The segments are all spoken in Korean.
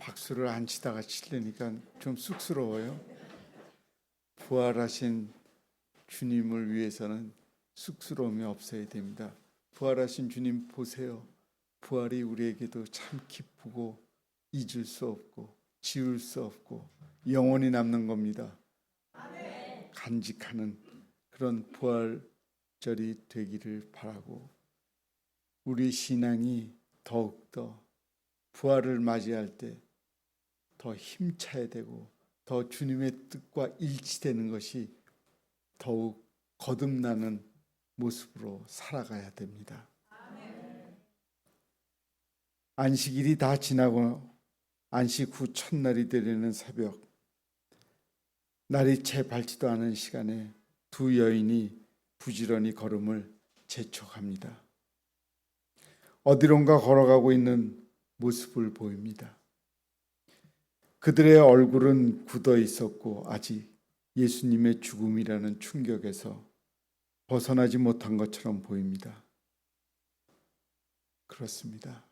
박수를 안 치다가 치려니까 좀 쑥스러워요. 부활하신 주님을 위해서는 쑥스러움이 없어야 됩니다. 부활하신 주님 보세요. 부활이 우리에게도 참 기쁘고 잊을 수 없고 지울 수 없고 영원히 남는 겁니다. 간직하는 그런 부활절이 되기를 바라고, 우리 신앙이 더욱더 부활을 맞이할 때 더 힘차야 되고 더 주님의 뜻과 일치되는 것이 더욱 거듭나는 모습으로 살아가야 됩니다. 안식일이 다 지나고 안식 후 첫날이 되려는 새벽, 날이 채 밝지도 않은 시간에 두 여인이 부지런히 걸음을 재촉합니다. 어디론가 걸어가고 있는 모습을 보입니다. 그들의 얼굴은 굳어 있었고 아직 예수님의 죽음이라는 충격에서 벗어나지 못한 것처럼 보입니다. 그렇습니다.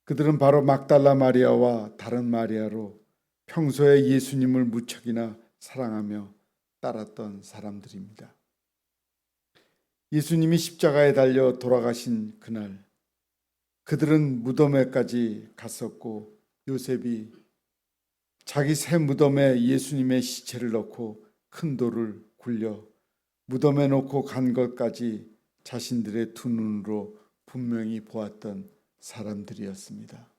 그들은 바로 막달라 마리아와 다른 마리아로 평소에 예수님을 무척이나 사랑하며 따랐던 사람들입니다. 예수님이 십자가에 달려 돌아가신 그날, 그들은 무덤에까지 갔었고 요셉이 자기 새 무덤에 예수님의 시체를 넣고 큰 돌을 굴려 무덤에 놓고 간 것까지 자신들의 두 눈으로 분명히 보았던 사람들이었습니다.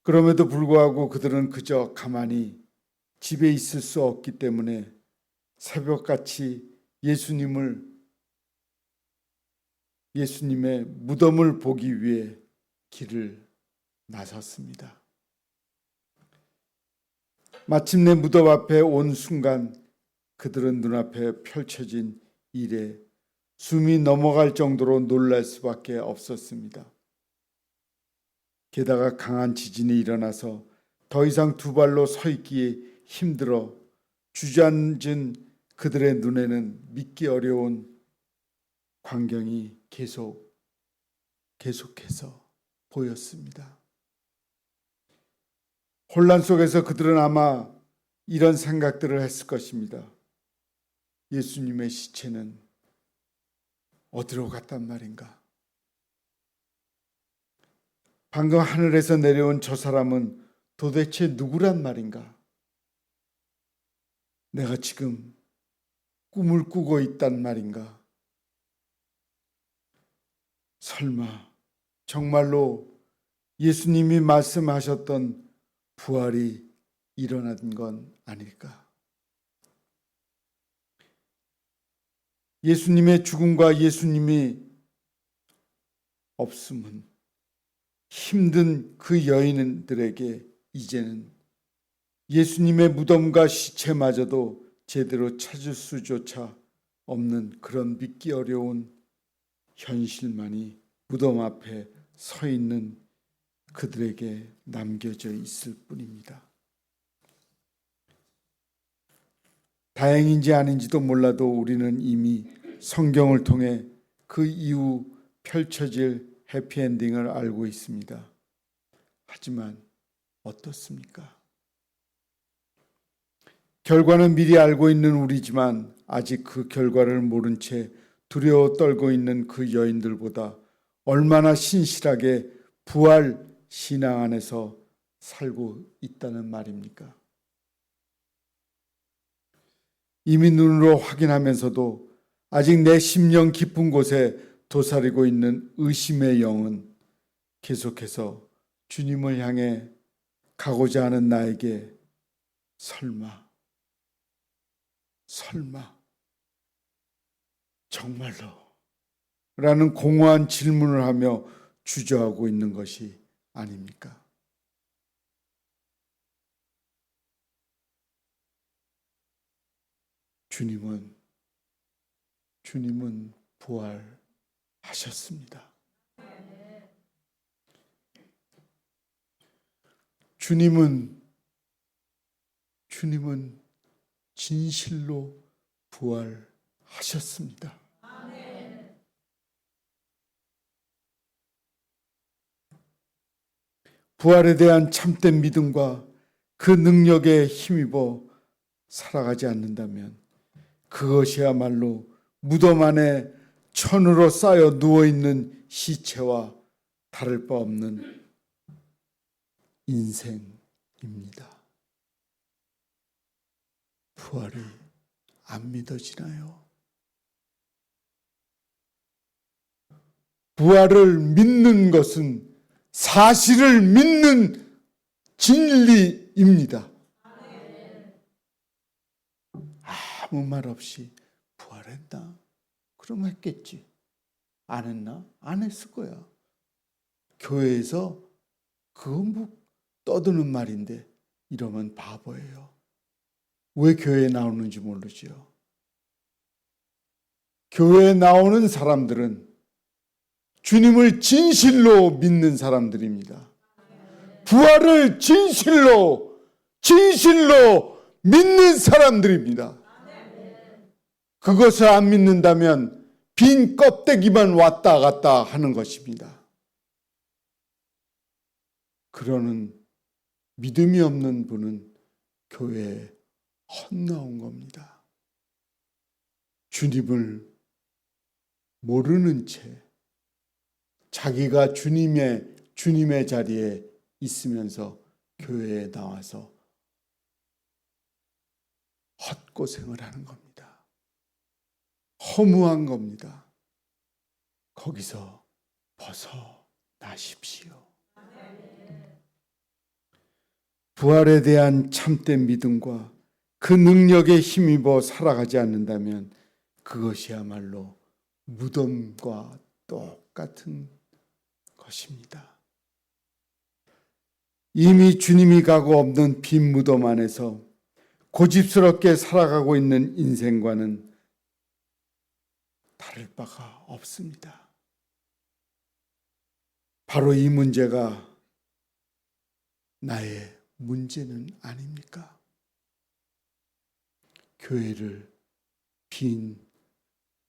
그럼에도 불구하고 그들은 그저 가만히 집에 있을 수 없기 때문에 새벽같이 예수님의 무덤을 보기 위해 길을 나섰습니다. 마침내 무덤 앞에 온 순간 그들은 눈앞에 펼쳐진 일에 숨이 넘어갈 정도로 놀랄 수밖에 없었습니다. 게다가 강한 지진이 일어나서 더 이상 두 발로 서 있기에 힘들어 주저앉은 그들의 눈에는 믿기 어려운 광경이 계속해서 보였습니다. 혼란 속에서 그들은 아마 이런 생각들을 했을 것입니다. 예수님의 시체는 어디로 갔단 말인가? 방금 하늘에서 내려온 저 사람은 도대체 누구란 말인가? 내가 지금 꿈을 꾸고 있단 말인가? 설마 정말로 예수님이 말씀하셨던 부활이 일어난 건 아닐까? 예수님의 죽음과 예수님이 없음은 힘든 그 여인들에게 이제는 예수님의 무덤과 시체마저도 제대로 찾을 수조차 없는 그런 믿기 어려운 현실만이 무덤 앞에 서 있는 그들에게 남겨져 있을 뿐입니다. 다행인지 아닌지도 몰라도 우리는 이미 성경을 통해 그 이후 펼쳐질 해피엔딩을 알고 있습니다. 하지만 어떻습니까? 결과는 미리 알고 있는 우리지만 아직 그 결과를 모른 채 두려워 떨고 있는 그 여인들보다 얼마나 신실하게 부활 신앙 안에서 살고 있다는 말입니까? 이미 눈으로 확인하면서도 아직 내 심령 깊은 곳에 도사리고 있는 의심의 영은 계속해서 주님을 향해 가고자 하는 나에게 설마 정말로? 라는 공허한 질문을 하며 주저하고 있는 것이 아닙니까? 주님은 부활하셨습니다. 주님은 진실로 부활하셨습니다. 부활에 대한 참된 믿음과 그 능력에 힘입어 살아가지 않는다면 그것이야말로 무덤 안에 천으로 쌓여 누워있는 시체와 다를 바 없는 인생입니다. 부활이 안 믿어지나요? 부활을 믿는 것은 사실을 믿는 진리입니다. 아무 말 없이 부활했나? 그럼 했겠지. 안 했나? 안 했을 거야. 교회에서 그건 뭐 떠드는 말인데 이러면 바보예요. 왜 교회에 나오는지 모르죠. 교회에 나오는 사람들은 주님을 진실로 믿는 사람들입니다. 부활을 진실로 믿는 사람들입니다. 그것을 안 믿는다면 빈 껍데기만 왔다 갔다 하는 것입니다. 그러는 믿음이 없는 분은 교회에 헛나온 겁니다. 주님을 모르는 채 자기가 주님의 자리에 있으면서 교회에 나와서 헛고생을 하는 겁니다. 허무한 겁니다. 거기서 벗어나십시오. 부활에 대한 참된 믿음과 그 능력에 힘입어 살아가지 않는다면 그것이야말로 무덤과 똑같은 것입니다. 이미 주님이 가고 없는 빈 무덤 안에서 고집스럽게 살아가고 있는 인생과는 다를 바가 없습니다. 바로 이 문제가 나의 문제는 아닙니까? 교회를 빈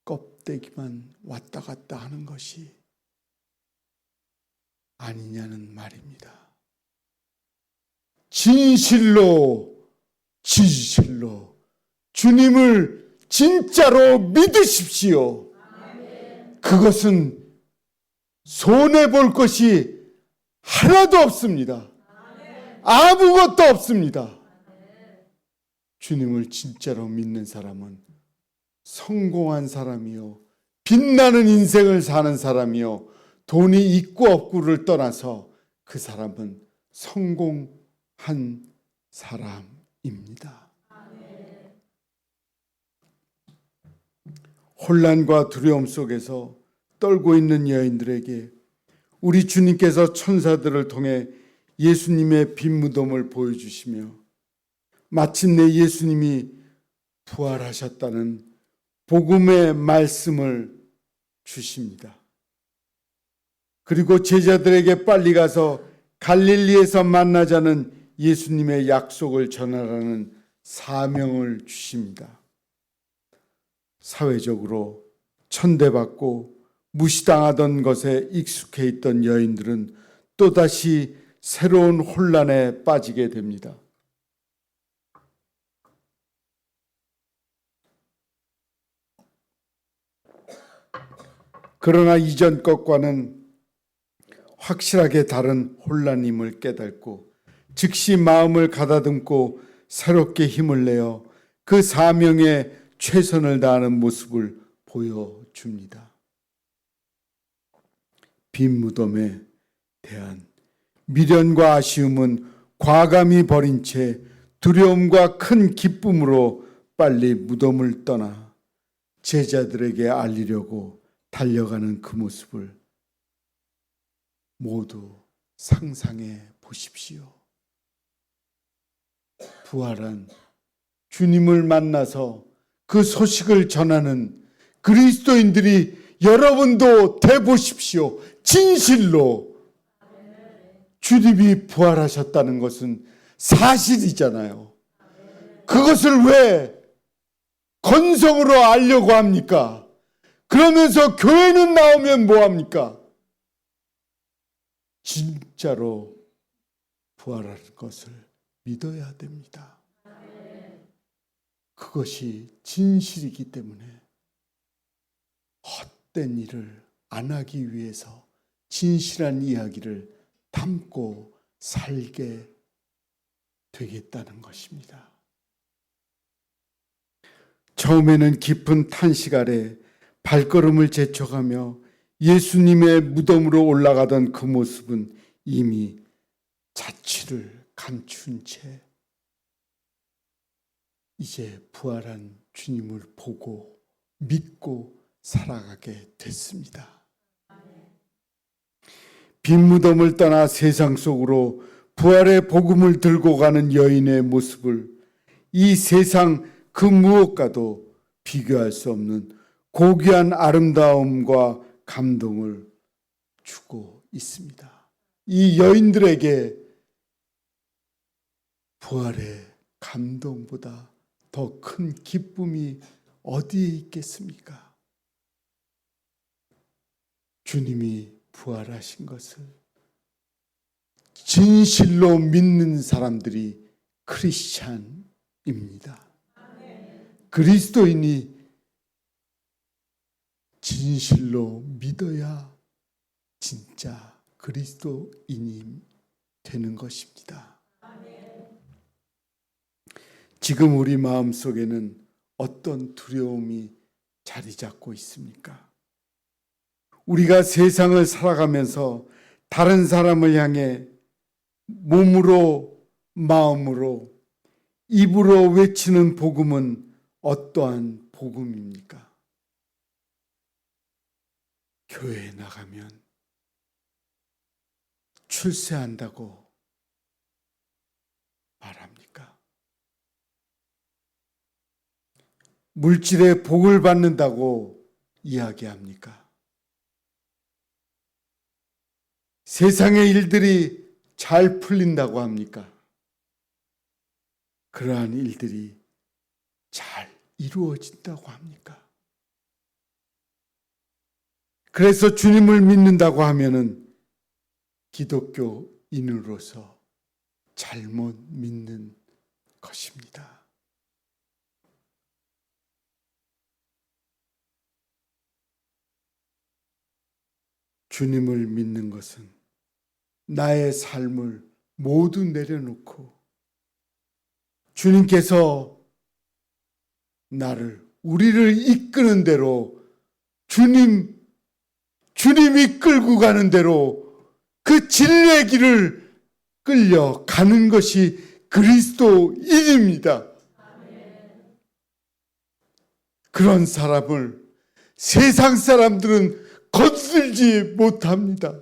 껍데기만 왔다 갔다 하는 것이 아니냐는 말입니다. 진실로 주님을 진짜로 믿으십시오. 그것은 손해볼 것이 하나도 없습니다. 아무것도 없습니다. 주님을 진짜로 믿는 사람은 성공한 사람이요, 빛나는 인생을 사는 사람이요, 돈이 있고 없고를 떠나서 그 사람은 성공한 사람입니다. 혼란과 두려움 속에서 떨고 있는 여인들에게 우리 주님께서 천사들을 통해 예수님의 빈 무덤을 보여주시며 마침내 예수님이 부활하셨다는 복음의 말씀을 주십니다. 그리고 제자들에게 빨리 가서 갈릴리에서 만나자는 예수님의 약속을 전하라는 사명을 주십니다. 사회적으로 천대받고 무시당하던 것에 익숙해 있던 여인들은 또다시 새로운 혼란에 빠지게 됩니다. 그러나 이전 것과는 확실하게 다른 혼란임을 깨닫고 즉시 마음을 가다듬고 새롭게 힘을 내어 그 사명에 최선을 다하는 모습을 보여줍니다. 빈 무덤에 대한 미련과 아쉬움은 과감히 버린 채 두려움과 큰 기쁨으로 빨리 무덤을 떠나 제자들에게 알리려고 달려가는 그 모습을 모두 상상해 보십시오. 부활한 주님을 만나서 그 소식을 전하는 그리스도인들이 여러분도 돼 보십시오. 진실로 주님이 부활하셨다는 것은 사실이잖아요. 그것을 왜 건성으로 알려고 합니까? 그러면서 교회는 나오면 뭐합니까? 진짜로 부활하는 것을 믿어야 됩니다. 그것이 진실이기 때문에 헛된 일을 안 하기 위해서 진실한 이야기를 담고 살게 되겠다는 것입니다. 처음에는 깊은 탄식 아래 발걸음을 재촉하며 예수님의 무덤으로 올라가던 그 모습은 이미 자취를 감춘 채 이제 부활한 주님을 보고 믿고 살아가게 됐습니다. 빈 무덤을 떠나 세상 속으로 부활의 복음을 들고 가는 여인의 모습을 이 세상 그 무엇과도 비교할 수 없는 고귀한 아름다움과 감동을 주고 있습니다. 이 여인들에게 부활의 감동보다 더 큰 기쁨이 어디에 있겠습니까? 주님이 부활하신 것을 진실로 믿는 사람들이 크리스찬입니다. 그리스도인이 진실로 믿어야 진짜 그리스도인이 되는 것입니다. 지금 우리 마음속에는 어떤 두려움이 자리 잡고 있습니까? 우리가 세상을 살아가면서 다른 사람을 향해 몸으로, 마음으로, 입으로 외치는 복음은 어떠한 복음입니까? 교회에 나가면 출세한다고 말합니까? 물질의 복을 받는다고 이야기합니까? 세상의 일들이 잘 풀린다고 합니까? 그러한 일들이 잘 이루어진다고 합니까? 그래서 주님을 믿는다고 하면은 기독교인으로서 잘못 믿는 것입니다. 주님을 믿는 것은 나의 삶을 모두 내려놓고 주님께서 우리를 이끄는 대로 주님이 끌고 가는 대로 그 진리의 길을 끌려가는 것이 그리스도인입니다. 그런 사람을 세상 사람들은 건들지 못합니다.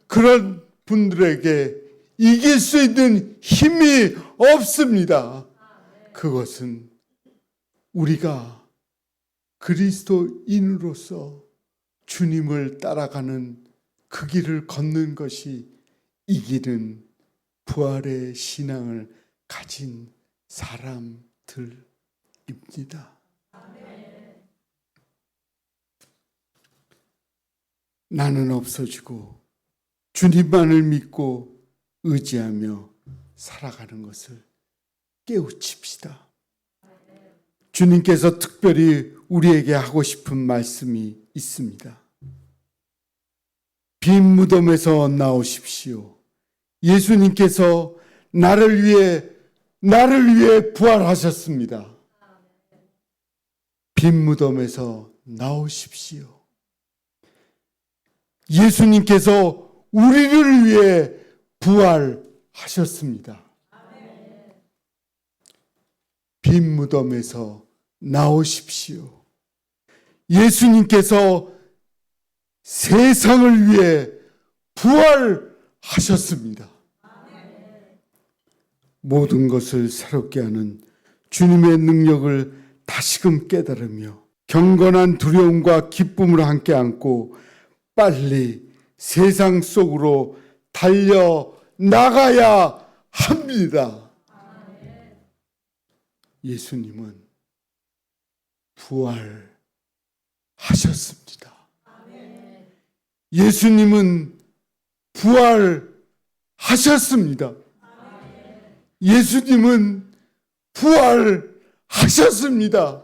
그런 분들에게 이길 수 있는 힘이 없습니다. 그것은 우리가 그리스도인으로서 주님을 따라가는 그 길을 걷는 것이 이기는 부활의 신앙을 가진 사람들입니다. 나는 없어지고 주님만을 믿고 의지하며 살아가는 것을 깨우칩시다. 주님께서 특별히 우리에게 하고 싶은 말씀이 있습니다. 빈 무덤에서 나오십시오. 예수님께서 나를 위해 부활하셨습니다. 빈 무덤에서 나오십시오. 예수님께서 우리를 위해 부활하셨습니다. 빈 무덤에서 나오십시오. 예수님께서 세상을 위해 부활하셨습니다. 모든 것을 새롭게 하는 주님의 능력을 다시금 깨달으며 경건한 두려움과 기쁨을 함께 안고 빨리 세상 속으로 달려 나가야 합니다. 예수님은 부활하셨습니다. 예수님은 부활하셨습니다. 예수님은 부활하셨습니다.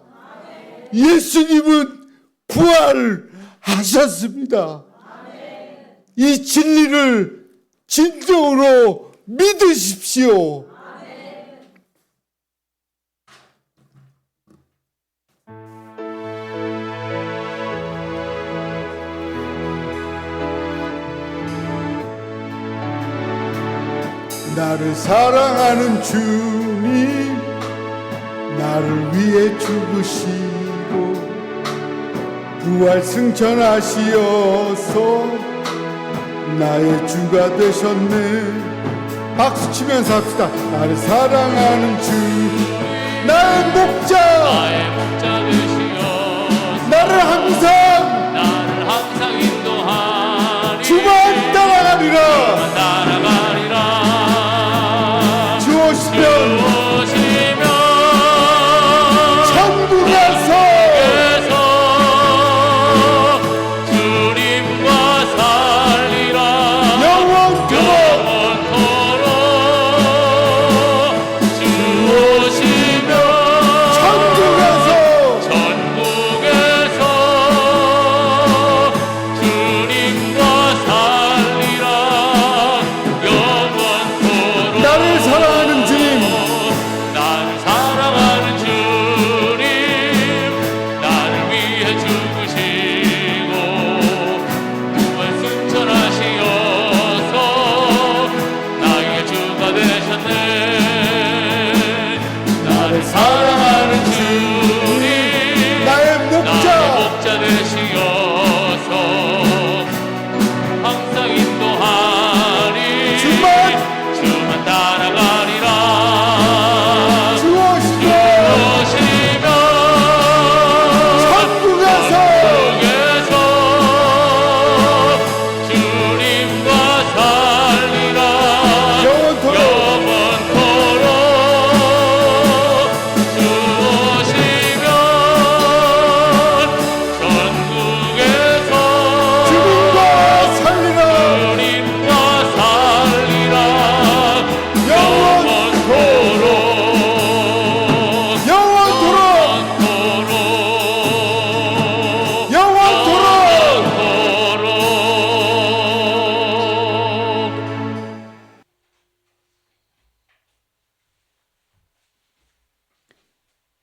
예수님은 부활하셨습니다. 이 진리를 진정으로 믿으십시오. 나를 사랑하는 주님, 나를 위해 죽으시고 부활 승천하시어서 나의 주가 되셨네. 박수 치면서 합시다. 나를 사랑하는 주, 나의 목자 되시어서 나를 항상 인도하리. 주만 따라가리라. 주오시면 천국 가서 주님과 살리라. 영원토록 주오시면 천국 가서 주님과 살리라. 영원토록 나를 사랑하는 사랑하는 주님, 나의 목자 되시어서 항상 인도하리. 주만 따라가리라. 주오시면 천국 가서 주님과 살리라. 영원토록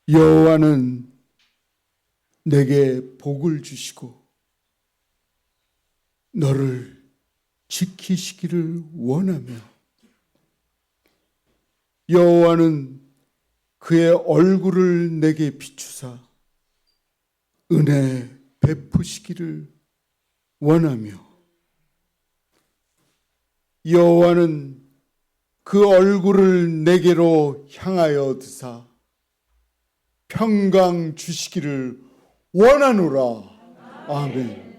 여호와는 내게 복을 주시고 너를 지키시기를 원하며 여호와는 그의 얼굴을 내게 비추사 은혜 베푸시기를 원하며 여호와는 그 얼굴을 내게로 향하여 드사 평강 주시기를 원하노라. 아멘.